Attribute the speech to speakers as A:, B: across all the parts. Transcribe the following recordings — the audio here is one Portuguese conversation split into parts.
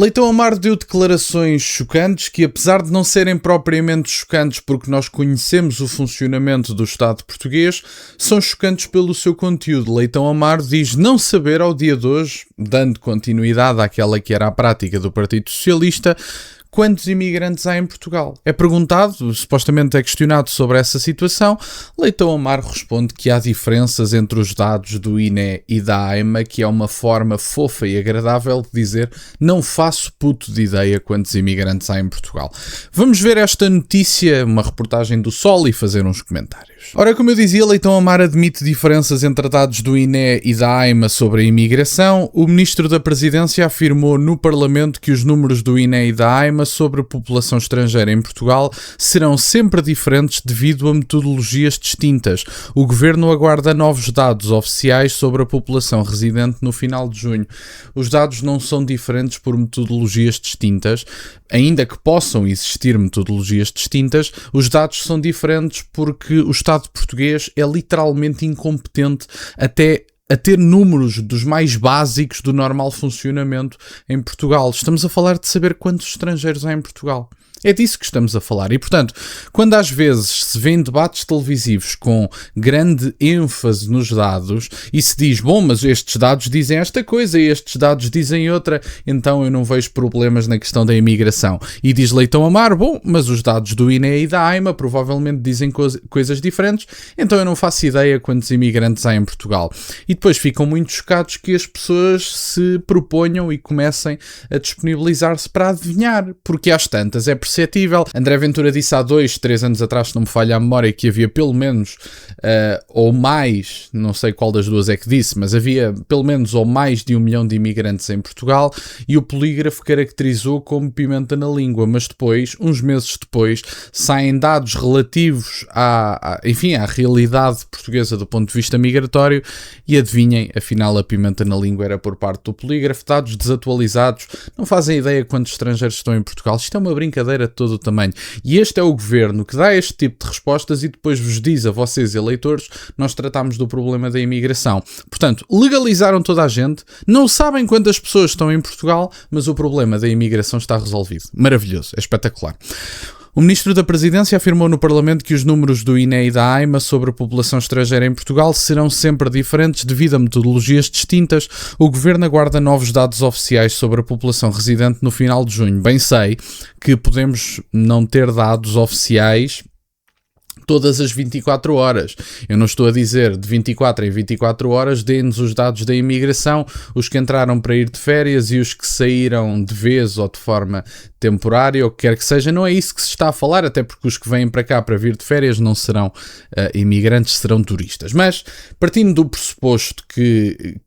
A: Leitão Amar deu declarações chocantes que, apesar de não serem propriamente chocantes porque nós conhecemos o funcionamento do Estado português, são chocantes pelo seu conteúdo. Leitão Amar diz não saber ao dia de hoje, dando continuidade àquela que era a prática do Partido Socialista, quantos imigrantes há em Portugal. É perguntado, supostamente é questionado sobre essa situação. Leitão Amar responde que há diferenças entre os dados do INE e da AIMA, que é uma forma fofa e agradável de dizer não faço puto de ideia quantos imigrantes há em Portugal. Vamos ver esta notícia, uma reportagem do Sol, e fazer uns comentários. Ora, como eu dizia, Leitão Amar admite diferenças entre dados do INE e da AIMA sobre a imigração. O Ministro da Presidência afirmou no Parlamento que os números do INE e da AIMA sobre a população estrangeira em Portugal serão sempre diferentes devido a metodologias distintas. O Governo aguarda novos dados oficiais sobre a população residente no final de junho. Os dados não são diferentes por metodologias distintas, ainda que possam existir metodologias distintas, os dados são diferentes porque o Estado português é literalmente incompetente até a ter números dos mais básicos do normal funcionamento em Portugal. Estamos a falar de saber quantos estrangeiros há em Portugal. É disso que estamos a falar. E, portanto, quando às vezes se vê em debates televisivos com grande ênfase nos dados e se diz, bom, mas estes dados dizem esta coisa e estes dados dizem outra, então eu não vejo problemas na questão da imigração. E diz Leitão Amar, bom, mas os dados do INE e da AIMA provavelmente dizem coisas diferentes, então eu não faço ideia quantos imigrantes há em Portugal. E depois ficam muito chocados que as pessoas se proponham e comecem a disponibilizar-se para adivinhar, porque às tantas é perceptível. André Ventura disse há 2-3 anos atrás, se não me falha a memória, que havia pelo menos, ou mais, não sei qual das duas é que disse, mas havia pelo menos ou mais de 1 milhão de imigrantes em Portugal, e o polígrafo caracterizou como pimenta na língua, mas depois, uns meses depois, saem dados relativos à realidade portuguesa do ponto de vista migratório, e adivinhem, afinal a pimenta na língua era por parte do polígrafo, dados desatualizados, não fazem ideia quantos estrangeiros estão em Portugal. Isto é uma brincadeira de todo o tamanho. E este é o governo que dá este tipo de respostas e depois vos diz a vocês, eleitores, nós tratamos do problema da imigração. Portanto, legalizaram toda a gente, não sabem quantas pessoas estão em Portugal, mas o problema da imigração está resolvido. Maravilhoso, é espetacular. O Ministro da Presidência afirmou no Parlamento que os números do INE e da AIMA sobre a população estrangeira em Portugal serão sempre diferentes devido a metodologias distintas. O Governo aguarda novos dados oficiais sobre a população residente no final de junho. Bem sei que podemos não ter dados oficiais todas as 24 horas. Eu não estou a dizer de 24 em 24 horas, deem-nos os dados da imigração, os que entraram para ir de férias e os que saíram de vez ou de forma temporária, ou o que quer que seja. Não é isso que se está a falar, até porque os que vêm para cá para vir de férias não serão imigrantes, serão turistas. Mas, partindo do pressuposto que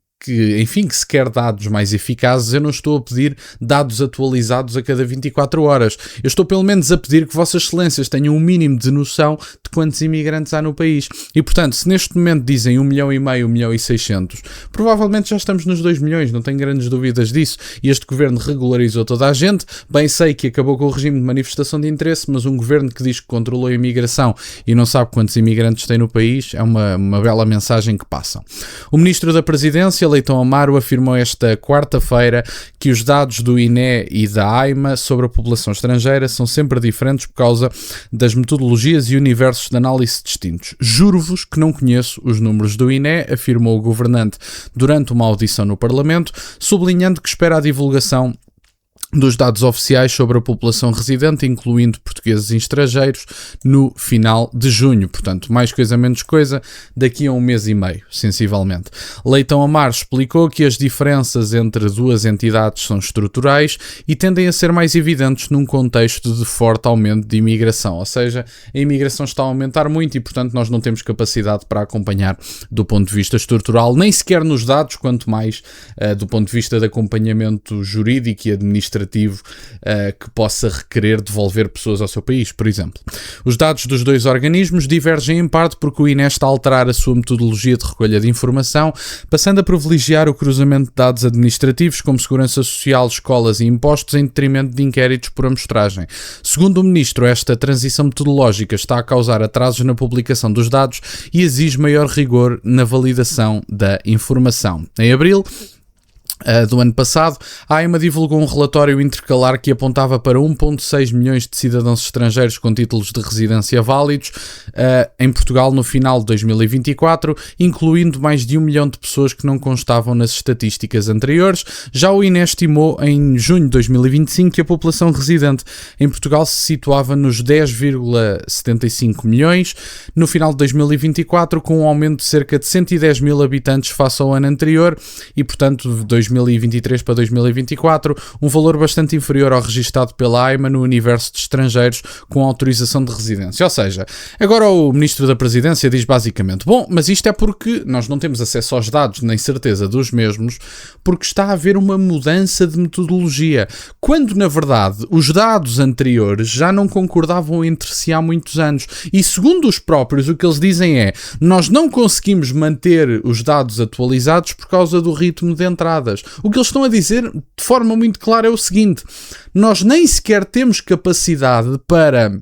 A: se quer dados mais eficazes, eu não estou a pedir dados atualizados a cada 24 horas. Eu estou pelo menos a pedir que Vossas Excelências tenham um mínimo de noção de quantos imigrantes há no país. E, portanto, se neste momento dizem 1,5 milhão, 1,6 milhão, provavelmente já estamos nos 2 milhões, não tenho grandes dúvidas disso. E este governo regularizou toda a gente. Bem sei que acabou com o regime de manifestação de interesse, mas um governo que diz que controlou a imigração e não sabe quantos imigrantes tem no país é uma bela mensagem que passam. O Ministro da Presidência, Leitão Amaro, afirmou esta quarta-feira que os dados do INE e da AIMA sobre a população estrangeira são sempre diferentes por causa das metodologias e universos de análise distintos. Juro-vos que não conheço os números do INE, afirmou o governante durante uma audição no Parlamento, sublinhando que espera a divulgação dos dados oficiais sobre a população residente, incluindo portugueses e estrangeiros, no final de junho. Portanto, mais coisa, menos coisa, daqui a 1 mês e meio, sensivelmente. Leitão Amar explicou que as diferenças entre duas entidades são estruturais e tendem a ser mais evidentes num contexto de forte aumento de imigração. Ou seja, a imigração está a aumentar muito e, portanto, nós não temos capacidade para acompanhar do ponto de vista estrutural, nem sequer nos dados, quanto mais do ponto de vista de acompanhamento jurídico e administrativo que possa requerer devolver pessoas ao seu país, por exemplo. Os dados dos dois organismos divergem em parte porque o INE está a alterar a sua metodologia de recolha de informação, passando a privilegiar o cruzamento de dados administrativos como segurança social, escolas e impostos em detrimento de inquéritos por amostragem. Segundo o Ministro, esta transição metodológica está a causar atrasos na publicação dos dados e exige maior rigor na validação da informação. Em abril, do ano passado, a AIMA divulgou um relatório intercalar que apontava para 1,6 milhões de cidadãos estrangeiros com títulos de residência válidos em Portugal no final de 2024, incluindo mais de 1 milhão de pessoas que não constavam nas estatísticas anteriores. Já o INE estimou em junho de 2025 que a população residente em Portugal se situava nos 10,75 milhões no final de 2024, com um aumento de cerca de 110 mil habitantes face ao ano anterior e, portanto, de 2023 para 2024, um valor bastante inferior ao registado pela AIMA no universo de estrangeiros com autorização de residência. Ou seja, agora o Ministro da Presidência diz basicamente, bom, mas isto é porque nós não temos acesso aos dados nem certeza dos mesmos, porque está a haver uma mudança de metodologia, quando na verdade os dados anteriores já não concordavam entre si há muitos anos. E segundo os próprios, o que eles dizem é, nós não conseguimos manter os dados atualizados por causa do ritmo de entradas. O que eles estão a dizer de forma muito clara é o seguinte, nós nem sequer temos capacidade para,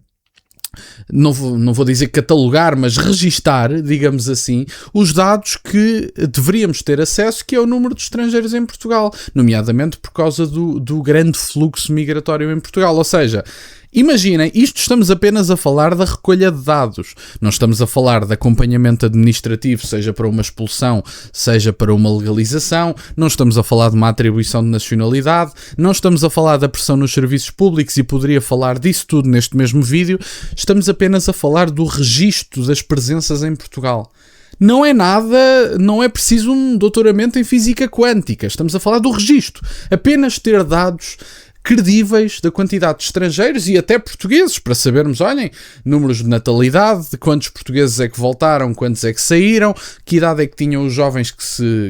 A: não vou dizer catalogar, mas registar, digamos assim, os dados que deveríamos ter acesso, que é o número de estrangeiros em Portugal, nomeadamente por causa do grande fluxo migratório em Portugal. Ou seja, imaginem, isto estamos apenas a falar da recolha de dados, não estamos a falar de acompanhamento administrativo, seja para uma expulsão, seja para uma legalização, não estamos a falar de uma atribuição de nacionalidade, não estamos a falar da pressão nos serviços públicos e poderia falar disso tudo neste mesmo vídeo, estamos apenas a falar do registro das presenças em Portugal. Não é nada, não é preciso um doutoramento em física quântica, estamos a falar do registro, apenas ter dados credíveis da quantidade de estrangeiros e até portugueses, para sabermos, olhem, números de natalidade, de quantos portugueses é que voltaram, quantos é que saíram, que idade é que tinham os jovens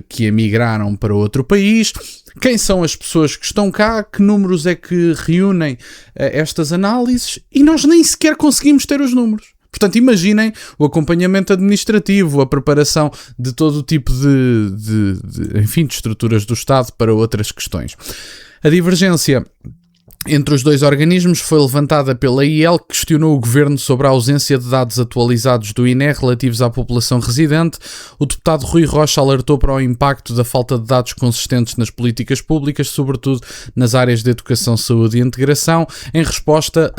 A: que emigraram para outro país, quem são as pessoas que estão cá, que números é que reúnem estas análises, e nós nem sequer conseguimos ter os números. Portanto, imaginem o acompanhamento administrativo, a preparação de todo o tipo de estruturas do Estado para outras questões. A divergência entre os dois organismos foi levantada pela IEL, que questionou o Governo sobre a ausência de dados atualizados do INE relativos à população residente. O deputado Rui Rocha alertou para o impacto da falta de dados consistentes nas políticas públicas, sobretudo nas áreas de educação, saúde e integração. Em resposta,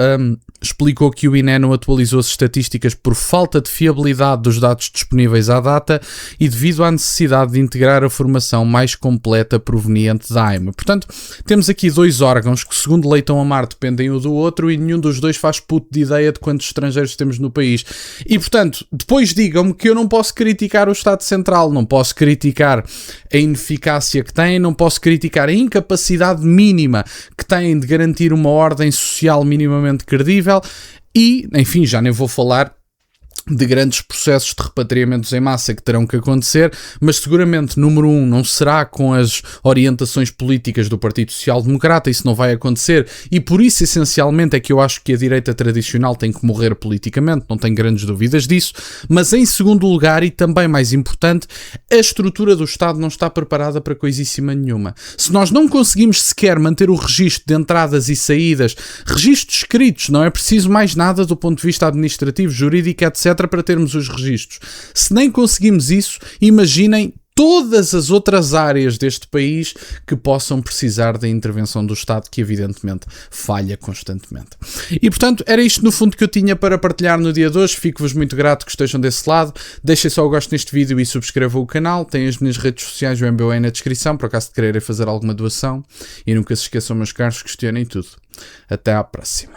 A: explicou que o INE não atualizou as estatísticas por falta de fiabilidade dos dados disponíveis à data e devido à necessidade de integrar a formação mais completa proveniente da AIMA. Portanto, temos aqui dois órgãos que, segundo Leitão Amar, dependem um do outro e nenhum dos dois faz puto de ideia de quantos estrangeiros temos no país. E, portanto, depois digam-me que eu não posso criticar o Estado Central, não posso criticar a ineficácia que tem, não posso criticar a incapacidade mínima que têm de garantir uma ordem social minimamente credível e, enfim, já nem vou falar de grandes processos de repatriamentos em massa que terão que acontecer, mas seguramente, número 1, não será com as orientações políticas do Partido Social Democrata, isso não vai acontecer, e por isso, essencialmente, é que eu acho que a direita tradicional tem que morrer politicamente, não tenho grandes dúvidas disso, mas em segundo lugar, e também mais importante, a estrutura do Estado não está preparada para coisíssima nenhuma. Se nós não conseguimos sequer manter o registro de entradas e saídas, registros escritos, não é preciso mais nada do ponto de vista administrativo, jurídico, etc., para termos os registros. Se nem conseguimos isso, imaginem todas as outras áreas deste país que possam precisar da intervenção do Estado, que evidentemente falha constantemente. E portanto, era isto no fundo que eu tinha para partilhar no dia de hoje. Fico-vos muito grato que estejam desse lado. Deixem só o gosto neste vídeo e subscrevam o canal. Têm as minhas redes sociais, o MBA na descrição, por acaso de quererem fazer alguma doação. E nunca se esqueçam, meus caros, questionem tudo. Até à próxima.